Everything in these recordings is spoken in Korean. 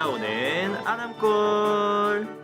오는 아남골.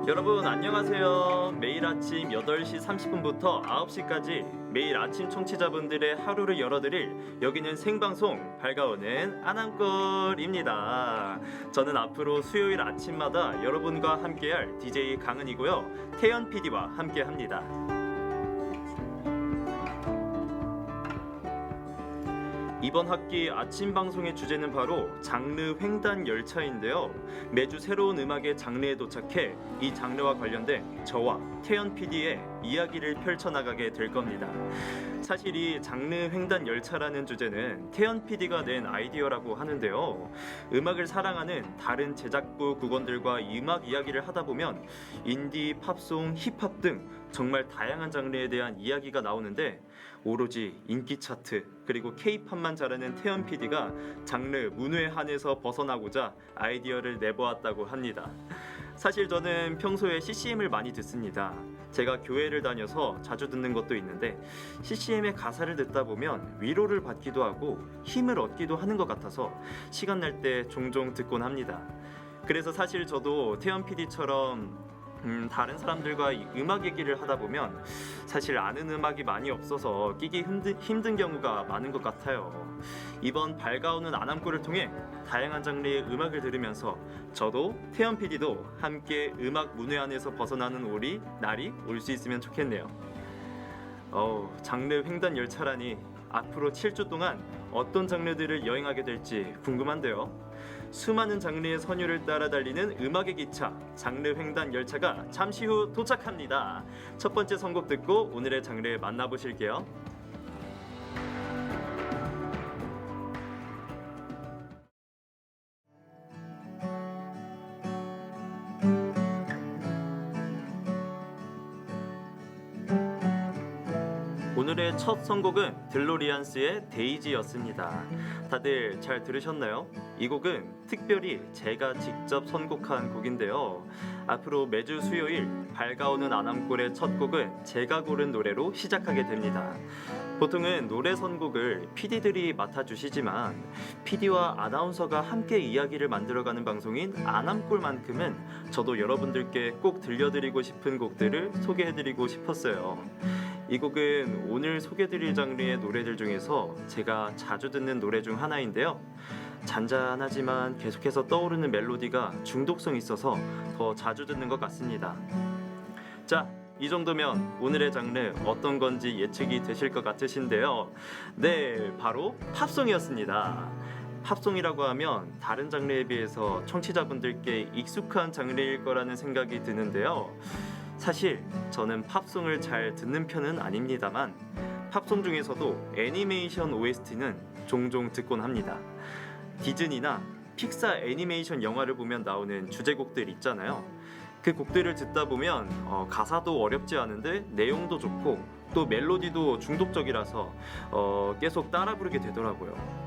여러분 안녕하세요. 매일 아침 8시 30분부터 9시까지 매일 아침 청취자분들의 하루를 열어드릴 여기는 생방송 밝아오는 아남골입니다. 저는 앞으로 수요일 아침마다 여러분과 함께할 DJ 강은이고요. 태연 PD와 함께합니다. 이번 학기 아침 방송의 주제는 바로 장르 횡단 열차인데요. 매주 새로운 음악의 장르에 도착해 이 장르와 관련된 저와 태연 PD의 이야기를 펼쳐나가게 될 겁니다. 사실 이 장르 횡단 열차라는 주제는 태연 PD가 낸 아이디어라고 하는데요. 음악을 사랑하는 다른 제작부 국원들과 음악 이야기를 하다 보면 인디, 팝송, 힙합 등 정말 다양한 장르에 대한 이야기가 나오는데 오로지 인기 차트 그리고 K-팝만 잘하는 태연 PD가 장르 문외 한에서 벗어나고자 아이디어를 내보았다고 합니다. 사실 저는 평소에 CCM을 많이 듣습니다. 제가 교회를 다녀서 자주 듣는 것도 있는데 CCM의 가사를 듣다 보면 위로를 받기도 하고 힘을 얻기도 하는 것 같아서 시간 날 때 종종 듣곤 합니다. 그래서 사실 저도 태연 PD처럼 다른 사람들과 음악 얘기를 하다 보면 사실 아는 음악이 많이 없어서 끼기 힘든 경우가 많은 것 같아요. 이번 밝아오는 아남골을 통해 다양한 장르의 음악을 들으면서 저도 태연 PD도 함께 음악 문외 안에서 벗어나는 날이 올 수 있으면 좋겠네요. 장르 횡단 열차라니 앞으로 7주 동안 어떤 장르들을 여행하게 될지 궁금한데요. 수많은 장르의 선율을 따라 달리는 음악의 기차 장르 횡단 열차가 잠시 후 도착합니다. 첫 번째 선곡 듣고 오늘의 장르 만나보실게요. 오늘의 첫 선곡은 들로리안스의 데이지였습니다. 다들 잘 들으셨나요? 이 곡은 특별히 제가 직접 선곡한 곡인데요. 앞으로 매주 수요일 밝아오는 아남골의 첫 곡은 제가 고른 노래로 시작하게 됩니다. 보통은 노래 선곡을 PD들이 맡아주시지만 PD와 아나운서가 함께 이야기를 만들어가는 방송인 아남골만큼은 저도 여러분들께 꼭 들려드리고 싶은 곡들을 소개해드리고 싶었어요. 이 곡은 오늘 소개드릴 장르의 노래들 중에서 제가 자주 듣는 노래 중 하나인데요. 잔잔하지만 계속해서 떠오르는 멜로디가 중독성 있어서 더 자주 듣는 것 같습니다. 자, 이 정도면 오늘의 장르 어떤 건지 예측이 되실 것 같으신데요. 네, 바로 팝송이었습니다. 팝송이라고 하면 다른 장르에 비해서 청취자분들께 익숙한 장르일 거라는 생각이 드는데요. 사실 저는 팝송을 잘 듣는 편은 아닙니다만 팝송 중에서도 애니메이션 OST는 종종 듣곤 합니다. 디즈니나 픽사 애니메이션 영화를 보면 나오는 주제곡들 있잖아요. 그 곡들을 듣다 보면 가사도 어렵지 않은데 내용도 좋고 또 멜로디도 중독적이라서 계속 따라 부르게 되더라고요.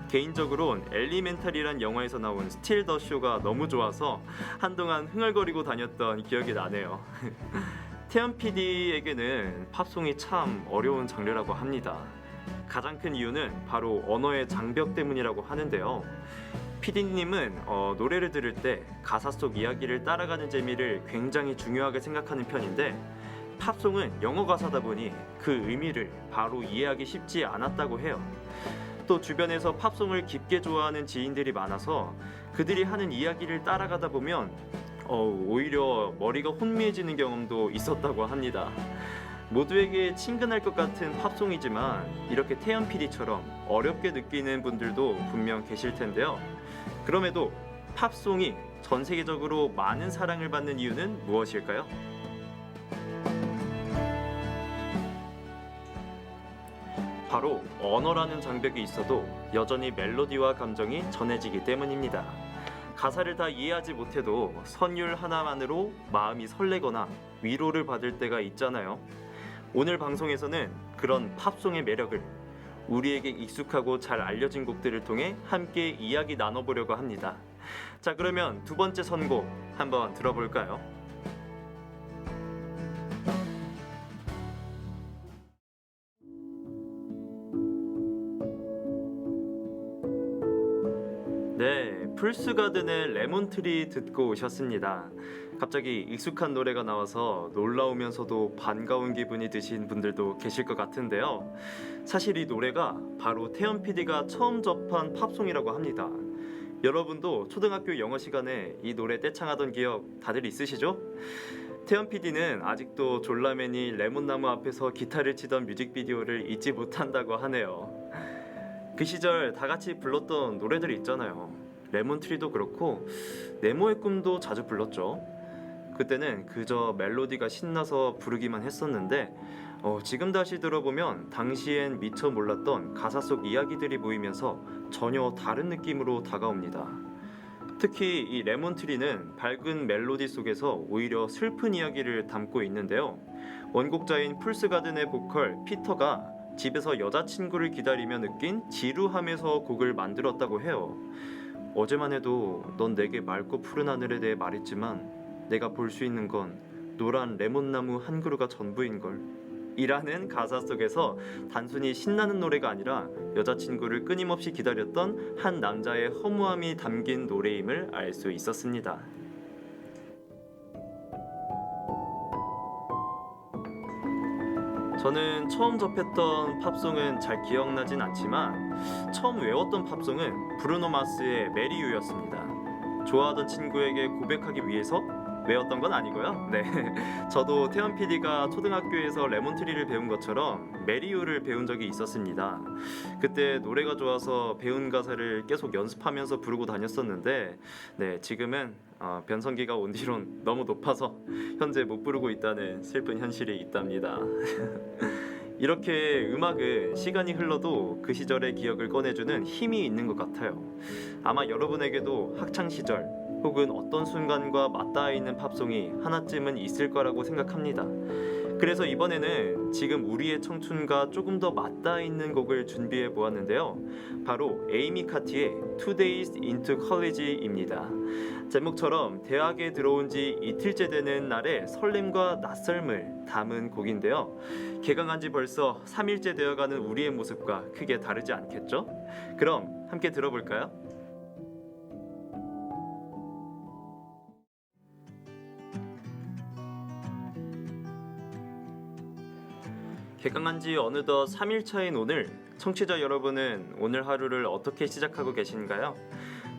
개인적으로는 엘리멘탈이란 영화에서 나온 스틸 더 쇼가 너무 좋아서 한동안 흥얼거리고 다녔던 기억이 나네요. 태연 PD에게는 팝송이 참 어려운 장르라고 합니다. 가장 큰 이유는 바로 언어의 장벽 때문이라고 하는데요. PD님은 노래를 들을 때 가사 속 이야기를 따라가는 재미를 굉장히 중요하게 생각하는 편인데 팝송은 영어 가사다 보니 그 의미를 바로 이해하기 쉽지 않았다고 해요. 또 주변에서 팝송을 깊게 좋아하는 지인들이 많아서 그들이 하는 이야기를 따라가다 보면 오히려 머리가 혼미해지는 경험도 있었다고 합니다. 모두에게 친근할 것 같은 팝송이지만 이렇게 태연 PD처럼 어렵게 느끼는 분들도 분명 계실 텐데요. 그럼에도 팝송이 전 세계적으로 많은 사랑을 받는 이유는 무엇일까요? 바로 언어라는 장벽이 있어도 여전히 멜로디와 감정이 전해지기 때문입니다. 가사를 다 이해하지 못해도 선율 하나만으로 마음이 설레거나 위로를 받을 때가 있잖아요. 오늘 방송에서는 그런 팝송의 매력을 우리에게 익숙하고 잘 알려진 곡들을 통해 함께 이야기 나눠보려고 합니다. 자, 그러면 두 번째 선곡 한번 들어볼까요? 네, 풀스가든의 레몬트리 듣고 오셨습니다. 갑자기 익숙한 노래가 나와서 놀라우면서도 반가운 기분이 드신 분들도 계실 것 같은데요. 사실 이 노래가 바로 태연 PD가 처음 접한 팝송이라고 합니다. 여러분도 초등학교 영어 시간에 이 노래 떼창하던 기억 다들 있으시죠? 태연 PD는 아직도 졸라맨이 레몬나무 앞에서 기타를 치던 뮤직비디오를 잊지 못한다고 하네요. 그 시절 다 같이 불렀던 노래들이 있잖아요. 레몬트리도 그렇고 네모의 꿈도 자주 불렀죠. 그때는 그저 멜로디가 신나서 부르기만 했었는데 지금 다시 들어보면 당시엔 미처 몰랐던 가사 속 이야기들이 보이면서 전혀 다른 느낌으로 다가옵니다. 특히 이 레몬트리는 밝은 멜로디 속에서 오히려 슬픈 이야기를 담고 있는데요. 원곡자인 풀스가든의 보컬 피터가 집에서 여자친구를 기다리며 느낀 지루함에서 곡을 만들었다고 해요. 어제만 해도 넌 내게 맑고 푸른 하늘에 대해 말했지만 내가 볼 수 있는 건 노란 레몬나무 한 그루가 전부인걸 이라는 가사 속에서 단순히 신나는 노래가 아니라 여자친구를 끊임없이 기다렸던 한 남자의 허무함이 담긴 노래임을 알 수 있었습니다. 저는 처음 접했던 팝송은 잘 기억나진 않지만 처음 외웠던 팝송은 브루노 마스의 메리 유였습니다. 좋아하던 친구에게 고백하기 위해서 외웠던 건 아니고요. 네, 저도 태연 PD가 초등학교에서 레몬트리를 배운 것처럼 메리 유를 배운 적이 있었습니다. 그때 노래가 좋아서 배운 가사를 계속 연습하면서 부르고 다녔었는데 네, 지금은 변성기가 온 뒤론 너무 높아서 현재 못 부르고 있다는 슬픈 현실이 있답니다. 이렇게 음악은 시간이 흘러도 그 시절의 기억을 꺼내주는 힘이 있는 것 같아요. 아마 여러분에게도 학창시절 혹은 어떤 순간과 맞닿아 있는 팝송이 하나쯤은 있을 거라고 생각합니다. 그래서 이번에는 지금 우리의 청춘과 조금 더 맞닿아 있는 곡을 준비해 보았는데요. 바로 에이미 카티의 Two Days into College입니다. 제목처럼 대학에 들어온 지 이틀째 되는 날의 설렘과 낯설음을 담은 곡인데요. 개강한 지 벌써 3일째 되어가는 우리의 모습과 크게 다르지 않겠죠? 그럼 함께 들어볼까요? 개강한 지 어느덧 3일 차인 오늘, 청취자 여러분은 오늘 하루를 어떻게 시작하고 계신가요?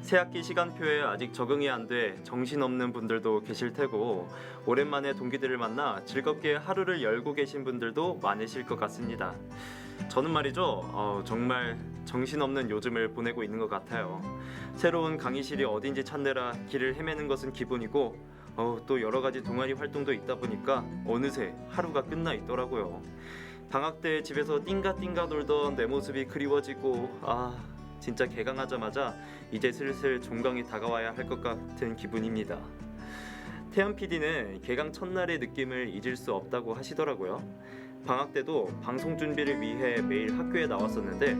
새학기 시간표에 아직 적응이 안 돼 정신없는 분들도 계실 테고 오랜만에 동기들을 만나 즐겁게 하루를 열고 계신 분들도 많으실 것 같습니다. 저는 말이죠, 정말 정신없는 요즘을 보내고 있는 것 같아요. 새로운 강의실이 어딘지 찾느라 길을 헤매는 것은 기본이고 또 여러 가지 동아리 활동도 있다 보니까 어느새 하루가 끝나 있더라고요. 방학 때 집에서 띵가띵가 놀던 내 모습이 그리워지고 진짜 개강하자마자 이제 슬슬 종강이 다가와야 할 것 같은 기분입니다. 태연 PD는 개강 첫날의 느낌을 잊을 수 없다고 하시더라고요. 방학 때도 방송 준비를 위해 매일 학교에 나왔었는데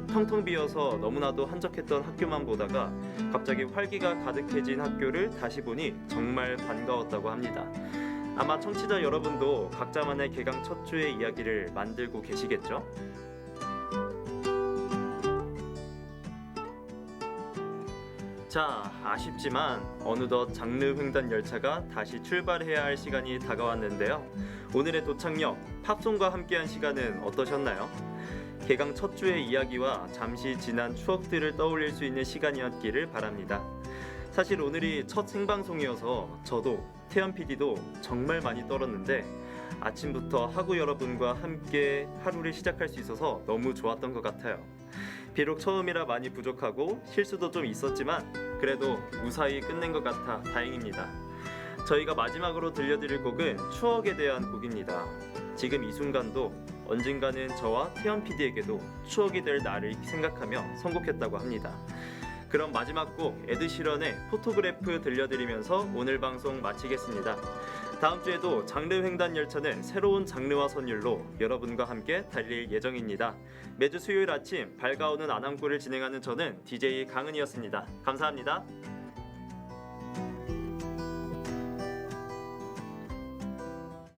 텅텅 비어서 너무나도 한적했던 학교만 보다가 갑자기 활기가 가득해진 학교를 다시 보니 정말 반가웠다고 합니다. 아마 청취자 여러분도 각자만의 개강 첫 주의 이야기를 만들고 계시겠죠? 자, 아쉽지만 어느덧 장르 횡단 열차가 다시 출발해야 할 시간이 다가왔는데요. 오늘의 도착역, 팝송과 함께한 시간은 어떠셨나요? 개강 첫 주의 이야기와 잠시 지난 추억들을 떠올릴 수 있는 시간이었기를 바랍니다. 사실 오늘이 첫 생방송이어서 저도 태연 PD도 정말 많이 떨었는데 아침부터 학우 여러분과 함께 하루를 시작할 수 있어서 너무 좋았던 것 같아요. 비록 처음이라 많이 부족하고 실수도 좀 있었지만 그래도 무사히 끝낸 것 같아 다행입니다. 저희가 마지막으로 들려드릴 곡은 추억에 대한 곡입니다. 지금 이 순간도 언젠가는 저와 태연 PD에게도 추억이 될 날을 생각하며 선곡했다고 합니다. 그럼 마지막 곡 에드시런의 포토그래프 들려드리면서 오늘 방송 마치겠습니다. 다음 주에도 장르 횡단 열차는 새로운 장르와 선율로 여러분과 함께 달릴 예정입니다. 매주 수요일 아침 밝아오는 아남골을 진행하는 저는 DJ 강은이었습니다. 감사합니다.